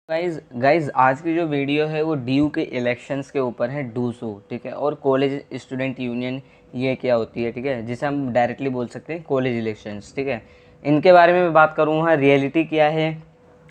Guys guys आज की जो वीडियो है वो डीयू के इलेक्शंस के ऊपर है, डूसू, ठीक है। और कॉलेज स्टूडेंट यूनियन ये क्या होती है, ठीक है, जिसे हम डायरेक्टली बोल सकते हैं कॉलेज इलेक्शंस, ठीक है। इनके बारे में मैं बात करूँगा, रियलिटी क्या है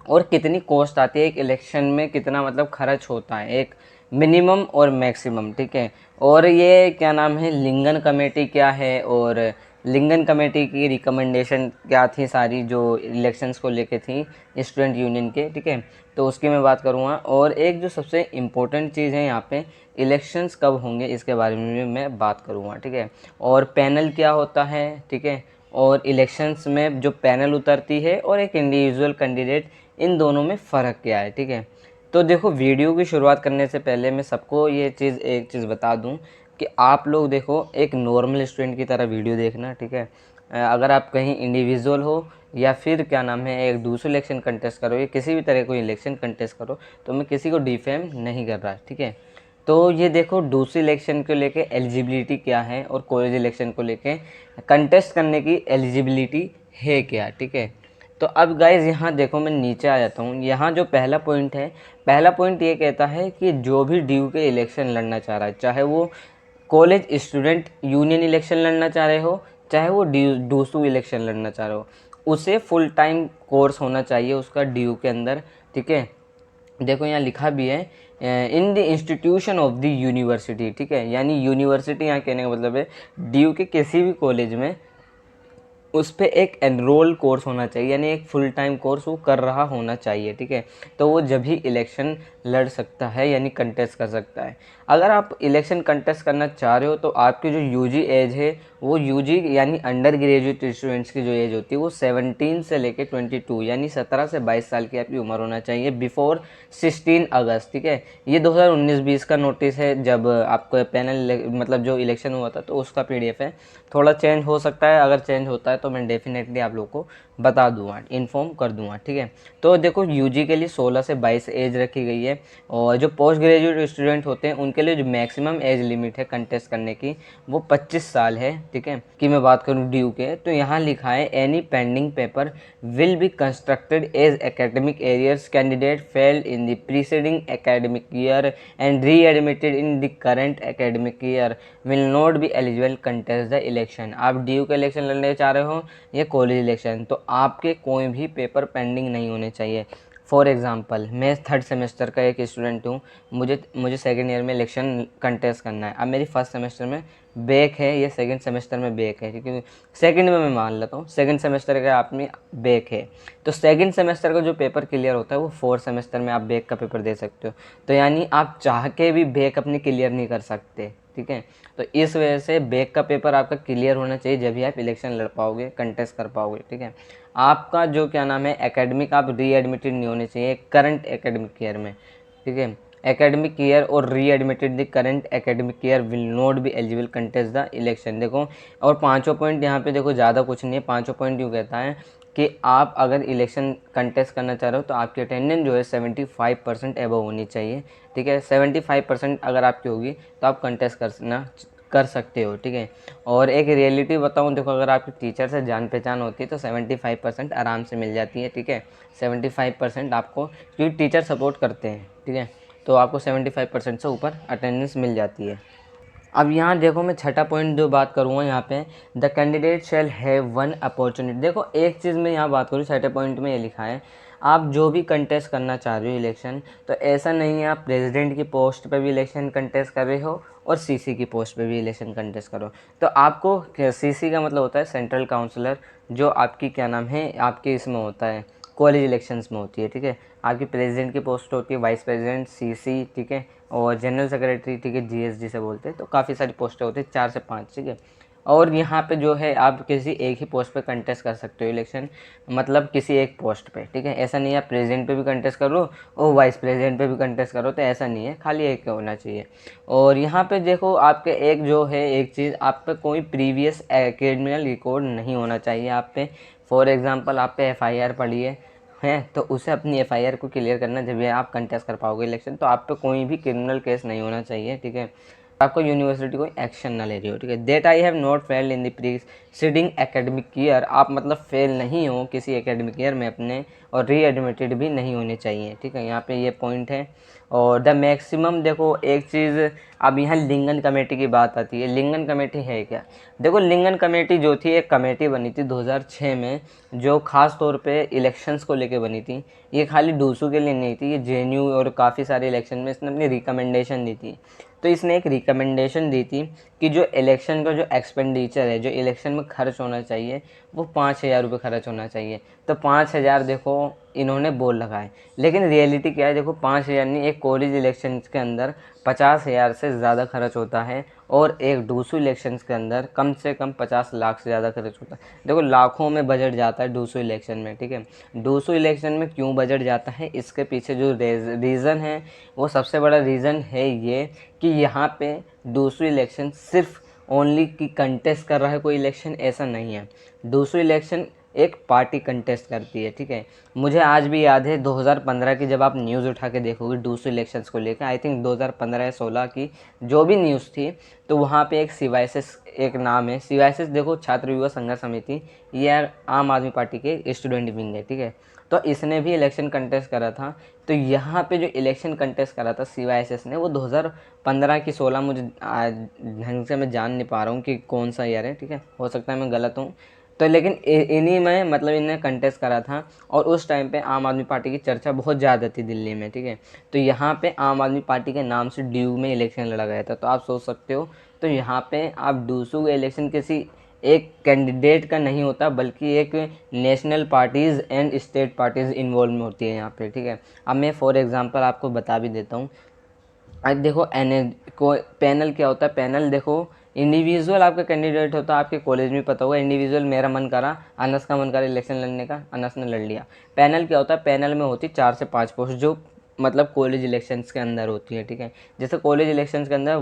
और कितनी कॉस्ट आती है एक इलेक्शन में, कितना मतलब खर्च होता है, एक मिनिमम और मैक्सिमम, ठीक है। और ये क्या नाम है, लिंगन कमेटी क्या है, और लिंगन कमेटी की रिकमेंडेशन क्या थी सारी जो इलेक्शंस को लेके थी स्टूडेंट यूनियन के, ठीक है। तो उसकी मैं बात करूँगा। और एक जो सबसे इम्पोर्टेंट चीज़ है यहाँ पे, इलेक्शंस कब होंगे इसके बारे में भी मैं बात करूँगा, ठीक है। और पैनल क्या होता है, ठीक है। और इलेक्शंस में जो पैनल उतरती है और एक इंडिविजुअल कैंडिडेट, इन दोनों में फ़र्क क्या है, ठीक है। तो देखो, वीडियो की शुरुआत करने से पहले मैं सबको ये चीज़ एक चीज़ बता दूं कि आप लोग देखो एक नॉर्मल स्टूडेंट की तरह वीडियो देखना, ठीक है। अगर आप कहीं इंडिविजुअल हो या फिर क्या नाम है एक दूसरे इलेक्शन कंटेस्ट करो या किसी भी तरह कोई इलेक्शन कंटेस्ट करो, तो मैं किसी को डिफेम नहीं कर रहा, ठीक है। तो ये देखो, दूसरे इलेक्शन को लेके एलिजिबिलिटी क्या है और कॉलेज इलेक्शन को लेके कंटेस्ट करने की एलिजिबिलिटी है क्या, ठीक है। तो अब गाइज यहाँ देखो, मैं नीचे आ जाता हूँ। यहाँ जो पहला पॉइंट है, पहला पॉइंट ये कहता है कि जो भी ड्यू के इलेक्शन लड़ना चाह रहा है, चाहे वो कॉलेज स्टूडेंट यूनियन इलेक्शन लड़ना चाह रहे हो, चाहे वो डूसू इलेक्शन लड़ना चाह रहे हो, उसे फुल टाइम कोर्स होना चाहिए उसका ड्यू के अंदर, ठीक है। देखो यहाँ लिखा भी है, in the institution of the university, ठीक है। यानी यूनिवर्सिटी यहाँ कहने का मतलब है ड्यू के किसी भी कॉलेज में उस पर एक एनरोल कोर्स होना चाहिए, यानी एक फुल टाइम कोर्स वो कर रहा होना चाहिए, ठीक है। तो वो जब ही इलेक्शन लड़ सकता है, यानी कंटेस्ट कर सकता है। अगर आप इलेक्शन कंटेस्ट करना चाह रहे हो तो आपकी जो यूजी एज है, वो यूजी यानी अंडर ग्रेजुएट स्टूडेंट्स की जो एज होती है वो 17 से लेके 22 यानी 17 से 22 साल की आपकी उम्र होना चाहिए बिफोर 16 अगस्त, ठीक है। ये 2019-20 का नोटिस है, जब आपको पैनल मतलब जो इलेक्शन हुआ था तो उसका पीडीएफ है। थोड़ा चेंज हो सकता है, अगर चेंज होता है तो मैं डेफिनेटली आप लोग को बता दूंगा, इन्फॉर्म कर दूंगा, ठीक है। तो देखो, यूजी के लिए 16 से 22 एज रखी गई है। और जो पोस्ट ग्रेजुएट स्टूडेंट होते हैं उनके लिए जो मैक्सिमम एज लिमिट है कंटेस्ट करने की, वो 25 साल है, ठीक है। कि मैं बात करूँ ड्यू के, तो यहाँ लिखा है any pending paper will be constructed as academic arrears candidate failed in the preceding academic year and readmitted in the current academic year will not be eligible contest the election. आप ड्यू का election लड़ने चाह रहे हो या college election, तो आपके कोई भी पेपर पेंडिंग नहीं होने चाहिए। फॉर एग्जांपल, मैं थर्ड सेमेस्टर का एक स्टूडेंट हूँ, मुझे सेकेंड ईयर में इलेक्शन कंटेस्ट करना है। अब मेरी फर्स्ट सेमेस्टर में बैक है या सेकंड सेमेस्टर में बैक है, क्योंकि सेकंड में मैं मान लेता हूँ सेकंड सेमेस्टर का आप में बैक है, तो सेकंड सेमेस्टर का जो पेपर क्लियर होता है वो फोर्थ सेमेस्टर में आप बैक का पेपर दे सकते हो। तो यानी आप चाह के भी बैक अपनी क्लियर नहीं कर सकते, ठीक है। तो इस वजह से बैक का पेपर आपका क्लियर होना चाहिए, जब भी आप इलेक्शन लड़ पाओगे, कंटेस्ट कर पाओगे, ठीक है। आपका जो क्या नाम है एकेडमिक, आप री एडमिटेड नहीं होने चाहिए करंट एकेडमिक ईयर में, ठीक है। एकेडमिक ईयर और री admitted the current academic year will not be eligible contest the election. देखो, और पांचों पॉइंट यहाँ पे देखो, ज़्यादा कुछ नहीं है, पांचों पॉइंट यूँ कहता है कि आप अगर इलेक्शन कंटेस्ट करना चाह रहे हो तो आपकी अटेंडेंस जो है 75% एबव होनी चाहिए, ठीक है। 75% अगर आपकी होगी तो आप कंटेस्ट कर सकते हो, ठीक है। और एक रियलिटी बताऊं, देखो, अगर आपकी टीचर से जान पहचान होती है तो 75% आराम से मिल जाती है, ठीक है। 75% आपको, क्योंकि टीचर सपोर्ट करते हैं, ठीक है, तो आपको 75% से ऊपर अटेंडेंस मिल जाती है। अब यहाँ देखो, मैं छठा पॉइंट जो बात करूँगा यहाँ पे, the candidate shall have one opportunity. देखो, एक चीज़ मैं यहाँ बात करूँ, छठे पॉइंट में ये लिखा है, आप जो भी कंटेस्ट करना चाह रहे हो इलेक्शन, तो ऐसा नहीं है आप प्रेसिडेंट की पोस्ट पे भी इलेक्शन कंटेस्ट कर रहे हो और सीसी की पोस्ट पे भी इलेक्शन कंटेस्ट करो। तो आपको सीसी का मतलब होता है सेंट्रल काउंसलर, जो आपकी क्या नाम है आपके इसमें होता है, कॉलेज इलेक्शंस में होती है, ठीक है। आपकी प्रेसिडेंट की पोस्ट होती है वाइस प्रेसिडेंट, सीसी, ठीक है, और जनरल सेक्रेटरी, ठीक है, जीएसडी से बोलते हैं। तो काफ़ी सारी पोस्टें होती है, 4 से 5, ठीक है। और यहाँ पे जो है आप किसी एक ही पोस्ट पे कंटेस्ट कर सकते हो इलेक्शन, मतलब किसी एक पोस्ट पे, ठीक है। ऐसा नहीं है आप प्रेसिडेंट पे भी कंटेस्ट करो और वाइस प्रेसिडेंट पे भी कंटेस्ट करो, तो ऐसा नहीं है, खाली एक होना चाहिए। और यहाँ पे देखो, आपके एक जो है एक चीज़, आप पे कोई प्रीवियस क्रिमिनल रिकॉर्ड नहीं होना चाहिए आप पे। फॉर एग्जांपल, आप पे एफआईआर पड़ी है तो उसे अपनी एफआईआर को क्लियर करना, जब ये आप कंटेस्ट कर पाओगे इलेक्शन, तो आप पे कोई भी क्रिमिनल केस नहीं होना चाहिए, ठीक है। आपको यूनिवर्सिटी कोई एक्शन ना ले रही हो, ठीक है। That I have not failed in the preceding academic year, आप मतलब फेल नहीं हो किसी एकेडमिक ईयर में अपने, और रीएडमिटेड भी नहीं होने चाहिए, ठीक है। यहाँ पे ये पॉइंट है। और द मैक्सिमम, देखो एक चीज़, अब यहाँ लिंगन कमेटी की बात आती है। लिंगन कमेटी है क्या? देखो लिंगन कमेटी जो थी, एक कमेटी बनी थी 2006 में, जो ख़ास तौर पे इलेक्शंस को लेके बनी थी। ये खाली डूसू के लिए नहीं थी, ये जेएनयू और काफ़ी सारे इलेक्शन में इसने अपनी रिकमेंडेशन दी थी। तो इसने एक रिकमेंडेशन दी थी कि जो इलेक्शन का जो एक्सपेंडिचर है, जो इलेक्शन में खर्च होना चाहिए, वो 5,000 रुपये खर्च होना चाहिए। तो 5,000 देखो इन्होंने बोल लगाए, लेकिन रियलिटी क्या है? देखो 5,000 नहीं, एक कॉलेज इलेक्शन के अंदर 50,000 से ज़्यादा खर्च होता है, और एक डूसू इलेक्शंस के अंदर कम से कम 50 लाख से ज़्यादा खर्च होता है। देखो लाखों में बजट जाता है डूसू इलेक्शन में, ठीक है। डूसू इलेक्शन में क्यों बजट जाता है, इसके पीछे जो रीज़न है, वो सबसे बड़ा रीज़न है ये कि यहाँ पे डूसू इलेक्शन सिर्फ ओनली कि कंटेस्ट कर रहा है कोई इलेक्शन, ऐसा नहीं है। डूसू इलेक्शन एक पार्टी कंटेस्ट करती है, ठीक है। मुझे आज भी याद है 2015 की, जब आप न्यूज़ उठा के देखोगे डूसू इलेक्शंस को लेकर, आई थिंक 2015 या 16 की जो भी न्यूज़ थी, तो वहाँ पे एक सीवाईएसएस एक नाम है। सीवाईएसएस देखो छात्र युवा संघर्ष समिति, ये आम आदमी पार्टी के स्टूडेंट विंग है, ठीक है। तो इसने भी इलेक्शन कंटेस्ट करा था। तो यहाँ पे जो इलेक्शन कंटेस्ट करा था सीवाईएसएस ने, वो 2015 की 16, मुझे ढंग से मैं जान नहीं पा रहा हूँ कि कौन सा ईयर है, ठीक है। हो सकता है मैं गलत हूँ। तो लेकिन इन्हीं में मतलब इन्हें कंटेस्ट करा था, और उस टाइम पे आम आदमी पार्टी की चर्चा बहुत ज़्यादा थी दिल्ली में, ठीक है। तो यहाँ पे आम आदमी पार्टी के नाम से ड्यू में इलेक्शन लड़ा गया था। तो आप सोच सकते हो, तो यहाँ पे आप डूसू इलेक्शन किसी एक कैंडिडेट का नहीं होता, बल्कि एक national parties and state parties involve में होती है यहाँ पे, ठीक है। अब मैं फॉर एग्जांपल आपको बता भी देता हूँ। आज देखो को पैनल क्या होता है? पैनल देखो इंडिविजुअल आपका कैंडिडेट होता है, आपके कॉलेज में पता होगा। इंडिविजुअल, मेरा मन करा, अनस का मन करा इलेक्शन लड़ने का, अनस ने लड़ लिया। पैनल क्या होता है? पैनल में होती 4 से 5 पोस्ट, जो मतलब कॉलेज इलेक्शंस के अंदर होती है, ठीक है। जैसे कॉलेज इलेक्शंस के अंदर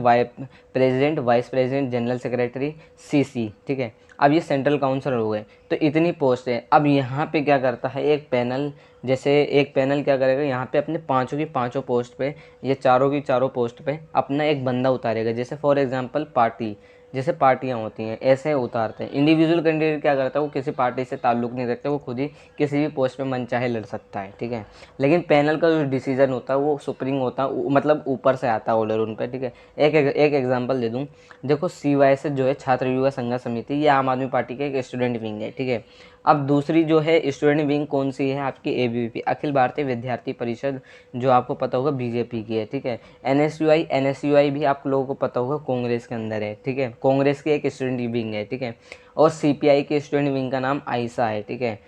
president, vice president, general secretary, CC, ठीक है। अब ये सेंट्रल काउंसिल हो गए, तो इतनी पोस्ट है। अब यहाँ पे क्या करता है एक पैनल, जैसे एक पैनल क्या करेगा, यहाँ पे अपने पाँचों की पाँचों पोस्ट पे, ये चारों की चारों पोस्ट पे अपना एक बंदा उतारेगा। जैसे फॉर एग्जांपल पार्टी, जैसे पार्टियाँ होती हैं ऐसे उतारते हैं। इंडिविजुअल कैंडिडेट क्या करता है, वो किसी पार्टी से ताल्लुक़ नहीं रखता, वो खुद ही किसी भी पोस्ट पे मन चाहे लड़ सकता है, ठीक है। लेकिन पैनल का जो डिसीजन होता है वो सुप्रीम होता है, मतलब ऊपर से आता है ऑर्डर उन पर, ठीक है। एक एग्जाम्पल दे दूँ, देखो सीवाईएसएस जो है छात्र युवा संघर्ष समिति, ये आम आदमी पार्टी के एक स्टूडेंट विंग है, ठीक है। अब दूसरी जो है स्टूडेंट विंग कौन सी है आपकी? एबीवीपी, अखिल भारतीय विद्यार्थी परिषद, जो आपको पता होगा बीजेपी की है, ठीक है। एनएसयूआई भी आप लोगों को पता होगा कांग्रेस के अंदर है, ठीक है। कांग्रेस की एक स्टूडेंट विंग है, ठीक है। और सीपीआई के स्टूडेंट विंग का नाम आइसा है, ठीक है।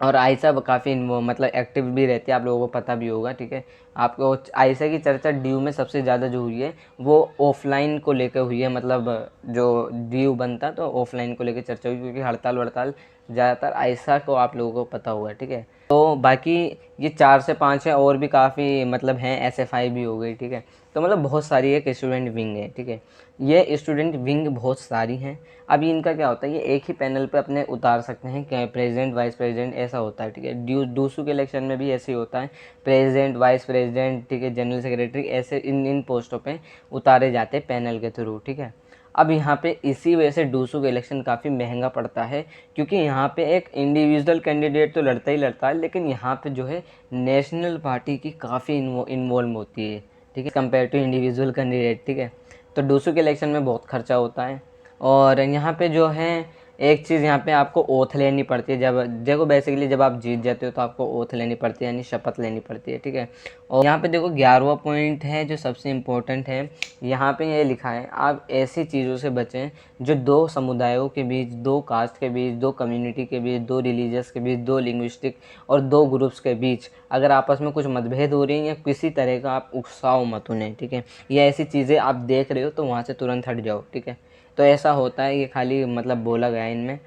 और आयशा काफ़ी मतलब एक्टिव भी रहती है, आप लोगों को पता भी होगा, ठीक है। आपको आयशा की चर्चा ड्यू में सबसे ज़्यादा जो हुई है वो ऑफलाइन को लेकर हुई है, मतलब जो ड्यू बनता तो ऑफलाइन को लेकर चर्चा हुई, क्योंकि हड़ताल वड़ताल ज़्यादातर आयशा को आप लोगों को पता होगा, ठीक है। तो बाकी ये 4 से 5 है, और भी काफ़ी मतलब हैं, एसएफआई भी हो गई, ठीक है। तो मतलब बहुत सारी एक स्टूडेंट विंग है, ठीक है। ये स्टूडेंट विंग बहुत सारी हैं। अभी इनका क्या होता है, ये एक ही पैनल पे अपने उतार सकते हैं, क्या प्रेसिडेंट वाइस प्रेसिडेंट ऐसा होता है, ठीक है। डूसू के इलेक्शन में भी ऐसे ही होता है, प्रेसिडेंट वाइस प्रेसिडेंट, ठीक है, जनरल सेक्रेटरी, ऐसे इन पोस्टों पे उतारे जाते हैं पैनल के थ्रू, ठीक है। अब यहाँ पे इसी वजह से डूसू का इलेक्शन काफ़ी महंगा पड़ता है, क्योंकि यहाँ पे एक इंडिविजुअल कैंडिडेट तो लड़ता ही लड़ता है, लेकिन यहाँ पे जो है नेशनल पार्टी की काफ़ी इन्वॉल्व होती है, ठीक है, कंपेयर टू इंडिविजुअल कैंडिडेट, ठीक है। तो डूसू के इलेक्शन में बहुत खर्चा होता है। और यहाँ पे जो है एक चीज़, यहाँ पे आपको ओथ लेनी पड़ती है। जब देखो बेसिकली जब आप जीत जाते हो तो आपको ओथ लेनी पड़ती है, यानी शपथ लेनी पड़ती है, ठीक है। और यहाँ पे देखो 11वां पॉइंट है जो सबसे इम्पोर्टेंट है। यहाँ पे ये लिखा है, आप ऐसी चीज़ों से बचें जो दो समुदायों के बीच, दो कास्ट के बीच, दो कम्युनिटी के बीच, दो रिलीजियस के बीच, दो लिंग्विस्टिक और दो ग्रुप्स के बीच अगर आपस में कुछ मतभेद हो रही हैं या किसी तरह का, आप उकसाओ मत उन्हें, ठीक है। या ऐसी चीज़ें आप देख रहे हो तो वहाँ से तुरंत हट जाओ, ठीक है। तो ऐसा होता है, ये खाली मतलब बोला गया है इनमें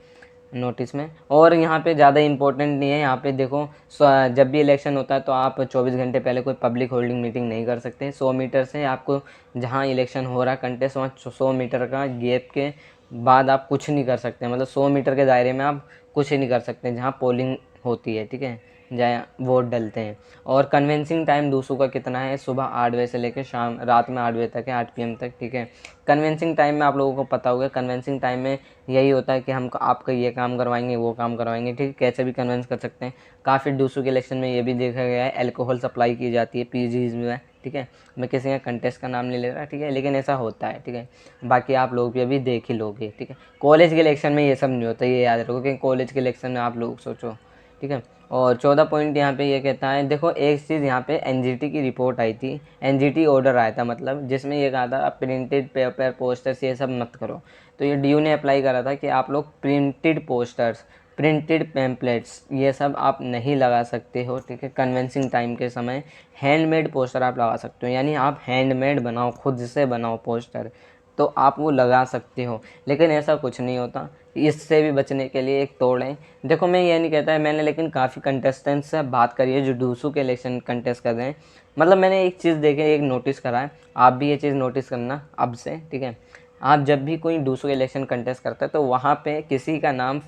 नोटिस में। और यहाँ पे ज़्यादा इम्पोर्टेंट नहीं है। यहाँ पे देखो जब भी इलेक्शन होता है तो आप 24 घंटे पहले कोई पब्लिक होल्डिंग मीटिंग नहीं कर सकते। 100 मीटर से आपको, जहाँ इलेक्शन हो रहा है कंटेस्ट, वहाँ 100 मीटर का गैप के बाद आप कुछ नहीं कर सकते, मतलब 100 मीटर के दायरे में आप कुछ ही नहीं कर सकते जहाँ पोलिंग होती है, ठीक है। जहाँ वोट डलते हैं। और कन्वेंसिंग टाइम डूसू का कितना है, सुबह 8 बजे से लेकर शाम रात में 8 बजे तक है, 8 PM तक, ठीक है। कन्वेंसिंग टाइम में आप लोगों को पता होगा, कन्वेंसिंग टाइम में यही होता है कि हम आपका ये काम करवाएंगे, वो काम करवाएंगे, ठीक है, कैसे भी कन्वेंस कर सकते हैं। काफ़ी डूसू के इलेक्शन में ये भी देखा गया है, अल्कोहल सप्लाई की जाती है पीजीज में, ठीक है। मैं किसी का कंटेस्ट का नाम नहीं ले रहा, ठीक है, लेकिन ऐसा होता है, ठीक है। बाकी आप लोग भी अभी देख ही लोगे, ठीक है। कॉलेज के इलेक्शन में ये सब नहीं होता, ये याद रखो कि कॉलेज के इलेक्शन में आप लोग सोचो, ठीक है। और 14 पॉइंट यहाँ पे ये कहता है, देखो एक चीज़ यहाँ पे एनजीटी की रिपोर्ट आई थी, एनजीटी ऑर्डर आया था, मतलब जिसमें ये कहा था आप प्रिंटेड पेपर पोस्टर्स ये सब मत करो। तो ये डीयू ने अप्लाई करा था कि आप लोग प्रिंटेड पोस्टर्स, प्रिंटेड पैम्पलेट्स ये सब आप नहीं लगा सकते हो, ठीक है। कन्वेंसिंग टाइम के समय हैंडमेड पोस्टर आप लगा सकते हो, यानी आप हैंडमेड बनाओ, खुद से बनाओ पोस्टर, तो आप वो लगा सकते हो। लेकिन ऐसा कुछ नहीं होता, इससे भी बचने के लिए एक तोड़ है। देखो मैं ये नहीं कहता है, मैंने लेकिन काफ़ी कंटेस्टेंट्स से बात करी है जो डूसू के इलेक्शन कंटेस्ट कर रहे हैं। मतलब मैंने एक चीज़ देखी, एक नोटिस करा है, आप भी ये चीज़ नोटिस करना अब से, ठीक है। आप जब भी कोई डूसू के इलेक्शन कंटेस्ट करता है तो वहाँ पे किसी का नाम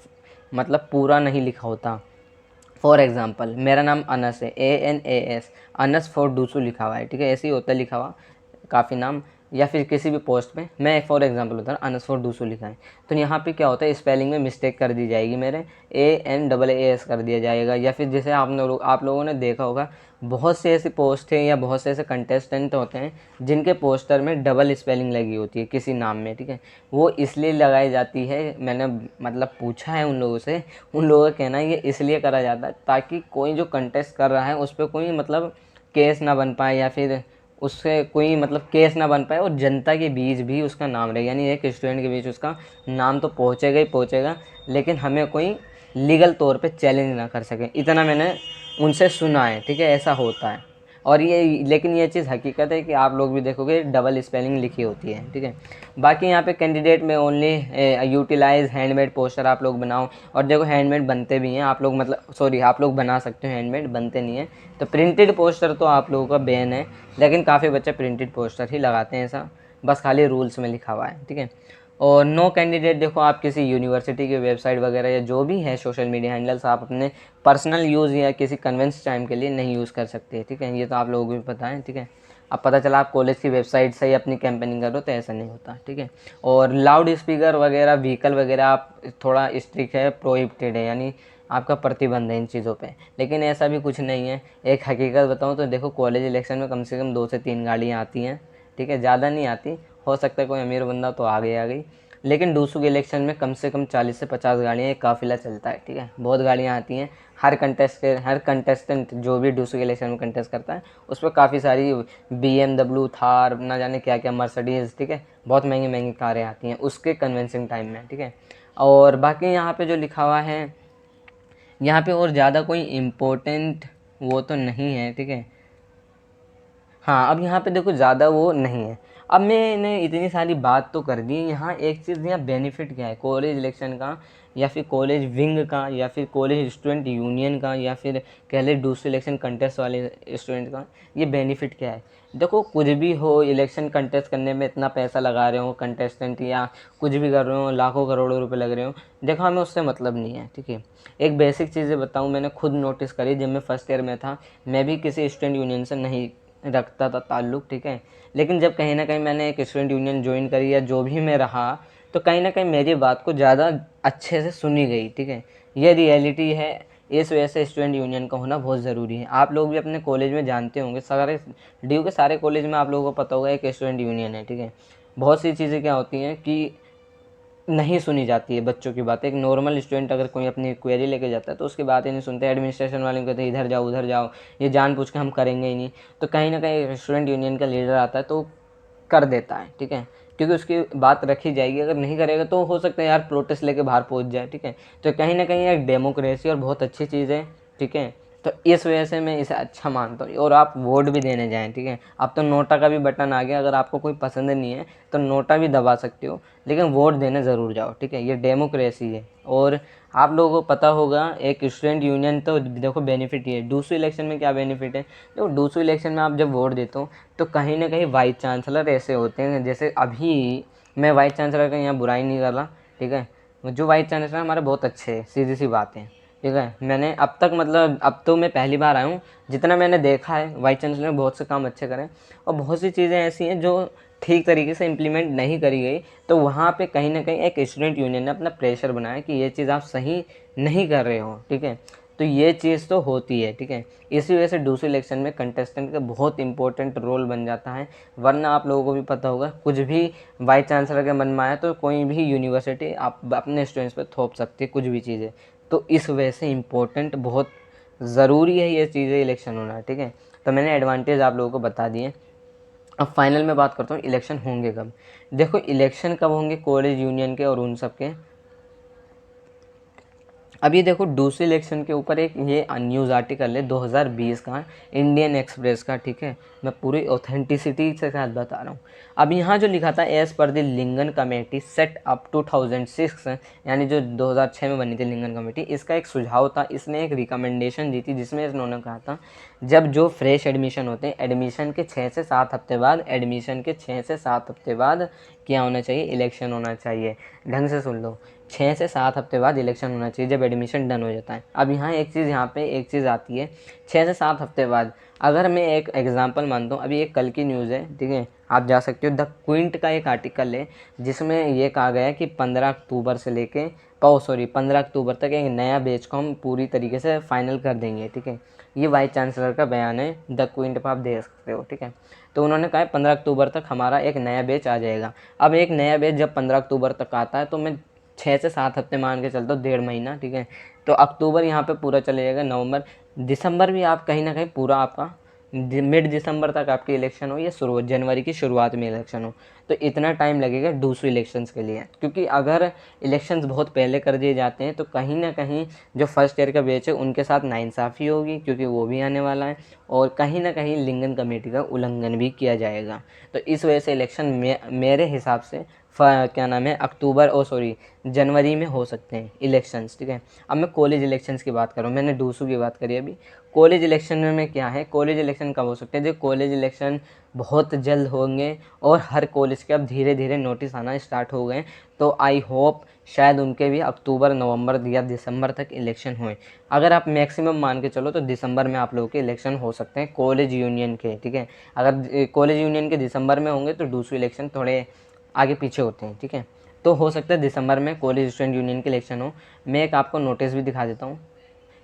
मतलब पूरा नहीं लिखा होता। फॉर एग्ज़ाम्पल मेरा नाम अनस है, ANAS, अनस फॉर डूसू लिखा हुआ है, ठीक है। ऐसे ही होता है लिखा हुआ काफ़ी नाम, या फिर किसी भी पोस्ट में मैं फॉर एग्जांपल होता है अनस फॉर डूसू लिखा है, तो यहाँ पे क्या होता है स्पेलिंग में मिस्टेक कर दी जाएगी, मेरे ANAAS कर दिया जाएगा। या फिर जैसे आप लोगों ने देखा होगा, बहुत से ऐसी पोस्ट है या बहुत से ऐसे कंटेस्टेंट होते हैं जिनके पोस्टर में डबल स्पेलिंग लगी होती है किसी नाम में, ठीक है। वो इसलिए लगाई जाती है, मैंने मतलब पूछा है उन लोगों से, उन लोगों का कहना है ये इसलिए करा जाता है ताकि कोई जो कंटेस्ट कर रहा है उस पर कोई मतलब केस ना बन पाए, या फिर उससे कोई मतलब केस ना बन पाए, और जनता के बीच भी उसका नाम रहे, यानी एक स्टूडेंट के बीच उसका नाम तो पहुंचेगा ही पहुंचेगा, लेकिन हमें कोई लीगल तौर पे चैलेंज ना कर सके। इतना मैंने उनसे सुना है, ठीक है, ऐसा होता है। और ये लेकिन ये चीज़ हकीकत है कि आप लोग भी देखोगे डबल स्पेलिंग लिखी होती है, ठीक है। बाकी यहाँ पे कैंडिडेट में ओनली यूटिलाइज हैंडमेड पोस्टर आप लोग बनाओ, और देखो हैंडमेड बनते भी हैं आप लोग, मतलब सॉरी आप लोग बना सकते हो, हैंडमेड बनते नहीं हैं। तो प्रिंटेड पोस्टर तो आप लोगों का बैन है, लेकिन काफ़ी बच्चे प्रिंटेड पोस्टर ही लगाते हैं, ऐसा बस खाली रूल्स में लिखा हुआ है, ठीक है। और नो कैंडिडेट, देखो आप किसी यूनिवर्सिटी की वेबसाइट वगैरह या जो भी है सोशल मीडिया हैंडल्स आप अपने पर्सनल यूज़ या किसी कन्वेंस टाइम के लिए नहीं यूज़ कर सकते, ठीक है। ये तो आप लोगों को भी पता है, ठीक है। अब पता चला आप कॉलेज की वेबसाइट से ही अपनी कैंपेनिंग करो तो ऐसा नहीं होता, ठीक है। और लाउड स्पीकर वगैरह व्हीकल वगैरह आप थोड़ा स्ट्रिक्ट है, प्रोहिबिटेड है, यानी आपका प्रतिबंध है इन चीज़ों पे, लेकिन ऐसा भी कुछ नहीं है। एक हकीकत बताऊं तो देखो कॉलेज इलेक्शन में कम से कम 2 से 3 गाड़ियाँ आती हैं, ठीक है, ज़्यादा नहीं आती, हो सकता है कोई अमीर बंदा तो आ गई, लेकिन डूसू के इलेक्शन में कम से कम 40 से 50 गाड़ियाँ एक काफिला चलता है, ठीक है, बहुत गाड़ियाँ आती हैं। हर कंटेस्टेंट जो भी डूसू के इलेक्शन में कंटेस्ट करता है उस पर काफ़ी सारी BMW, थार, ना जाने क्या क्या, मर्सिडीज़, ठीक है, बहुत महंगी महंगी कारें आती हैं उसके कन्वेंसिंग टाइम में, ठीक है। और बाकी यहाँ पे जो लिखा हुआ है यहाँ पे और ज़्यादा कोई इम्पोर्टेंट वो तो नहीं है, ठीक है। हाँ, अब यहाँ पे देखो ज़्यादा वो नहीं है। अब मैंने इतनी सारी बात तो कर दी, यहाँ एक चीज़, यहाँ बेनिफिट क्या है कॉलेज इलेक्शन का, या फिर कॉलेज विंग का, या फिर कॉलेज स्टूडेंट यूनियन का, या फिर कह ले दूसरे इलेक्शन कंटेस्ट वाले स्टूडेंट का, ये बेनिफिट क्या है। देखो कुछ भी हो, इलेक्शन कंटेस्ट करने में इतना पैसा लगा रहे हो कंटेस्टेंट, या कुछ भी कर रहे हो, लाखों करोड़ों रुपए लग रहे हो, देखो हमें उससे मतलब नहीं है, ठीक है। एक बेसिक चीज़ें बताऊँ, मैंने खुद नोटिस करी जब मैं फर्स्ट ईयर में था, मैं भी किसी स्टूडेंट यूनियन से नहीं रखता था ताल्लुक़, ठीक है। लेकिन जब कहीं ना कहीं मैंने एक स्टूडेंट यूनियन ज्वाइन करी या जो भी मैं रहा, तो कहीं ना कहीं मेरी बात को ज़्यादा अच्छे से सुनी गई, ठीक है। ये रियलिटी है, इस वजह से स्टूडेंट यूनियन का होना बहुत ज़रूरी है। आप लोग भी अपने कॉलेज में जानते होंगे, सारे ड्यू के सारे कॉलेज में आप लोगों को पता होगा एक स्टूडेंट यूनियन है, ठीक है। बहुत सी चीज़ें क्या होती हैं कि नहीं सुनी जाती है बच्चों की बात। एक नॉर्मल स्टूडेंट अगर कोई अपनी क्वेरी लेके जाता है तो उसकी बात ही नहीं सुनते, एडमिनिस्ट्रेशन वाले कहते हैं इधर जाओ उधर जाओ, ये जानबूझ के हम करेंगे ही नहीं। तो कहीं ना कहीं स्टूडेंट यूनियन का लीडर आता है तो कर देता है, ठीक है, क्योंकि उसकी बात रखी जाएगी। अगर नहीं करेगा तो हो सकता है यार प्रोटेस्ट लेके बाहर पहुंच जाए, ठीक है। तो कहीं ना कहीं एक डेमोक्रेसी और बहुत अच्छी चीज़ है, ठीक है। तो इस वजह से मैं इसे अच्छा मानता हूँ। और आप वोट भी देने जाएं, ठीक है। अब तो नोटा का भी बटन आ गया, अगर आपको कोई पसंद नहीं है तो नोटा भी दबा सकते हो, लेकिन वोट देने ज़रूर जाओ, ठीक है, ये डेमोक्रेसी है। और आप लोगों को पता होगा एक स्टूडेंट यूनियन, तो देखो बेनिफिट ये है। दूसरे इलेक्शन में क्या बेनिफिट है, देखो दूसरे इलेक्शन में आप जब वोट देते हो तो कहीं ना कहीं वाइस चांसलर ऐसे होते हैं, जैसे अभी मैं वाइस चांसलर का यहाँ बुराई नहीं कर रहा, ठीक है, जो वाइस चांसलर हमारे बहुत अच्छे हैं, सीधी सी बात है, ठीक है। मैंने अब तक मतलब अब तो मैं पहली बार आया हूँ, जितना मैंने देखा है वाइस चांसलर ने बहुत से काम अच्छे करे और बहुत सी चीज़ें ऐसी हैं जो ठीक तरीके से इम्प्लीमेंट नहीं करी गई, तो वहाँ पे कहीं ना कहीं एक स्टूडेंट यूनियन ने अपना प्रेशर बनाया कि ये चीज़ आप सही नहीं कर रहे हो, ठीक है। तो ये चीज़ तो होती है, ठीक है। इसी वजह से दूसरे इलेक्शन में कंटेस्टेंट का बहुत इंपॉर्टेंट रोल बन जाता है, वरना आप लोगों को भी पता होगा कुछ भी वाइस चांसलर के मन में आया तो कोई भी यूनिवर्सिटी आप अपने स्टूडेंट्स पर थोप सकती है कुछ भी चीज़ें। तो इस वजह से इम्पोर्टेंट बहुत ज़रूरी है ये चीज़ें इलेक्शन होना, ठीक है। तो मैंने एडवांटेज आप लोगों को बता दिए। अब फाइनल में बात करता हूँ इलेक्शन होंगे कब। देखो इलेक्शन कब होंगे कॉलेज यूनियन के और उन सब के। अब ये देखो दूसरे इलेक्शन के ऊपर एक ये न्यूज़ आर्टिकल है 2020 का, इंडियन एक्सप्रेस का, ठीक है। मैं पूरी ऑथेंटिसिटी से साथ बता रहा हूँ। अब यहाँ जो लिखा था as per the Lyngdoh committee set up 2006, यानी जो 2006 में बनी थी लिंगन कमेटी, इसका एक सुझाव था, इसने एक रिकमेंडेशन दी थी जिसमें इन्होंने कहा था जब जो फ्रेश एडमिशन होते हैं, एडमिशन के 6 से 7 हफ्ते बाद, एडमिशन के 6 से 7 हफ्ते बाद क्या होना चाहिए, इलेक्शन होना चाहिए। ढंग से सुन लो, 6 से 7 हफ्ते बाद इलेक्शन होना चाहिए जब एडमिशन डन हो जाता है। अब यहाँ एक चीज़ आती है, 6 से 7 हफ्ते बाद। अगर मैं एक एग्जांपल मानता हूँ, अभी एक कल की न्यूज़ है, ठीक है, आप जा सकते हो, द क्विंट का एक आर्टिकल है जिसमें ये कहा गया है कि 15 अक्टूबर से लेके 15 अक्टूबर तक एक नया बैच को हम पूरी तरीके से फाइनल कर देंगे, ठीक है। ये वाइस चांसलर का बयान है, द क्विंट पर आप देख सकते हो, ठीक है। तो उन्होंने कहा है 15 अक्टूबर तक हमारा एक नया बैच आ जाएगा। अब एक नया बैच जब 15 अक्टूबर तक आता है तो मैं 6 से 7 हफ्ते मान के चलता हूँ, 1.5 महीना, ठीक है। तो अक्टूबर यहाँ पे पूरा चले जाएगा, नवंबर, दिसंबर भी आप कहीं ना कहीं पूरा आपका मिड दिसंबर तक आपकी इलेक्शन हो या शुरू जनवरी की शुरुआत में इलेक्शन हो, तो इतना टाइम लगेगा दूसरे इलेक्शंस के लिए। क्योंकि अगर इलेक्शंस बहुत पहले कर दिए जाते हैं तो कहीं ना कहीं जो फर्स्ट ईयर का बैच है उनके साथ नाइंसाफ़ी होगी, क्योंकि वो भी आने वाला है, और कहीं ना कहीं लिंगन कमेटी का उल्लंघन भी किया जाएगा। तो इस वजह से इलेक्शन मेरे हिसाब से क्या नाम है जनवरी में हो सकते हैं इलेक्शंस, ठीक है। अब मैं कॉलेज इलेक्शंस की बात करूँ, मैंने डूसू की बात करी अभी। कॉलेज इलेक्शन में क्या है, कॉलेज इलेक्शन कब हो सकते हैं, जो कॉलेज इलेक्शन बहुत जल्द होंगे और हर कॉलेज के अब धीरे धीरे नोटिस आना स्टार्ट हो गए, तो आई होप शायद उनके भी अक्टूबर नवंबर या दिसंबर तक इलेक्शन हुए। अगर आप मैक्सिमम मान के चलो तो दिसंबर में आप लोगों के इलेक्शन हो सकते हैं कॉलेज यूनियन के, ठीक है। अगर कॉलेज यूनियन के दिसंबर में होंगे तो दूसरे इलेक्शन थोड़े आगे पीछे होते हैं, ठीक है। तो हो सकता है दिसंबर में कॉलेज स्टूडेंट यूनियन के इलेक्शन हो। मैं एक आपको नोटिस भी दिखा देता हूँ,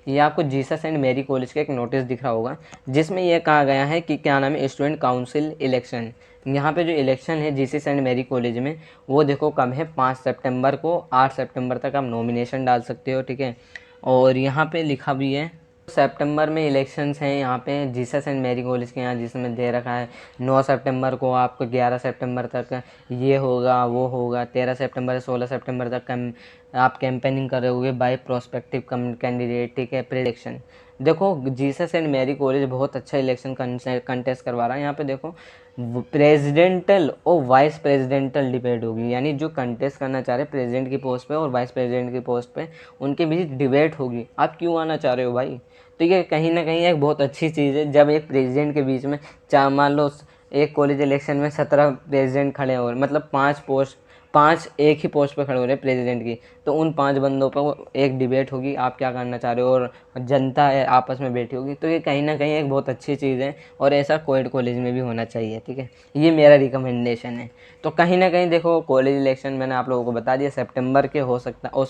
ये आपको जीसस एंड मैरी कॉलेज का एक नोटिस दिख रहा होगा जिसमें यह कहा गया है कि क्या नाम है, स्टूडेंट काउंसिल इलेक्शन। यहाँ पे जो इलेक्शन है जीसस एंड मैरी कॉलेज में, वो देखो कब है, 5 सितंबर को, 8 सितंबर तक आप नॉमिनेशन डाल सकते हो, ठीक है। और यहाँ पे लिखा भी है सितंबर में इलेक्शंस हैं यहाँ पे जीसस एंड मैरी कॉलेज के यहाँ, जिसमें दे रखा है 9 सितंबर को आपको, 11 सितंबर तक ये होगा वो होगा, 13 सितंबर से 16 सितंबर तक आप कैंपेनिंग कर रहे होगे बाय प्रोस्पेक्टिव कैंडिडेट, ठीक है, प्रिडिक्शन। देखो जीसस एंड मैरी कॉलेज बहुत अच्छा इलेक्शन कंटेस्ट करवा रहा है। यहाँ पे देखो प्रेसिडेंटल और वाइस प्रेसिडेंटल डिबेट होगी, यानी जो कंटेस्ट करना चाह रहे हैं प्रेसिडेंट की पोस्ट पे और वाइस प्रेसिडेंट की पोस्ट पे, उनके बीच डिबेट होगी। आप क्यों आना चाह रहे हो भाई? तो ये कहीं ना कहीं एक बहुत अच्छी चीज़ है जब एक प्रेसिडेंट के बीच में, चाहे मान लो एक कॉलेज इलेक्शन में 17 प्रेसिडेंट खड़े हो रहे, मतलब 5 एक ही पोस्ट पर खड़े हो रहे हैं प्रेसिडेंट की, तो उन 5 बंदों पर एक डिबेट होगी, आप क्या करना चाह रहे हो, और जनता है आपस में बैठी होगी। तो ये कहीं ना कहीं एक बहुत अच्छी चीज़ है और ऐसा कोएड कॉलेज में भी होना चाहिए, ठीक है। ये मेरा रिकमेंडेशन है। तो कहीं ना कहीं देखो कॉलेज इलेक्शन मैंने आप लोगों को बता दिया, सितंबर के हो सकता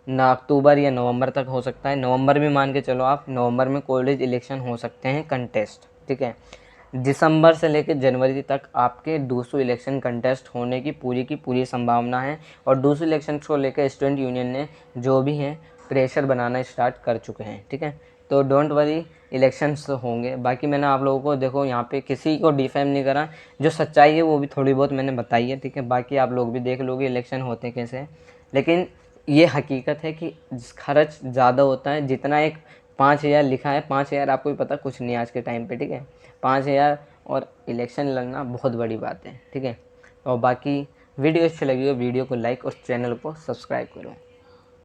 ना, अक्टूबर या नवंबर तक हो सकता है, नवंबर भी मान के चलो आप, नवंबर में कॉलेज इलेक्शन हो सकते हैं कंटेस्ट, ठीक है। दिसंबर से लेकर जनवरी तक आपके दूसरे इलेक्शन कंटेस्ट होने की पूरी संभावना है, और दूसरे इलेक्शन को लेकर स्टूडेंट यूनियन ने जो भी हैं प्रेशर बनाना स्टार्ट कर चुके हैं, ठीक है। तो डोंट वरी, इलेक्शंस होंगे। बाकी मैंने आप लोगों को देखो यहाँ पे किसी को डिफेम नहीं करा, जो सच्चाई है वो भी थोड़ी बहुत मैंने बताई है, ठीक है। बाकी आप लोग भी देख लोगे इलेक्शन होते कैसे हैं, लेकिन ये हकीकत है कि खर्च ज़्यादा होता है। जितना एक 5,000 लिखा है, 5,000 आपको भी पता कुछ नहीं आज के टाइम पे, ठीक है। 5,000 और इलेक्शन लड़ना बहुत बड़ी बात है, ठीक है। और बाकी वीडियो अच्छी लगी हो वीडियो को लाइक और चैनल को सब्सक्राइब करो।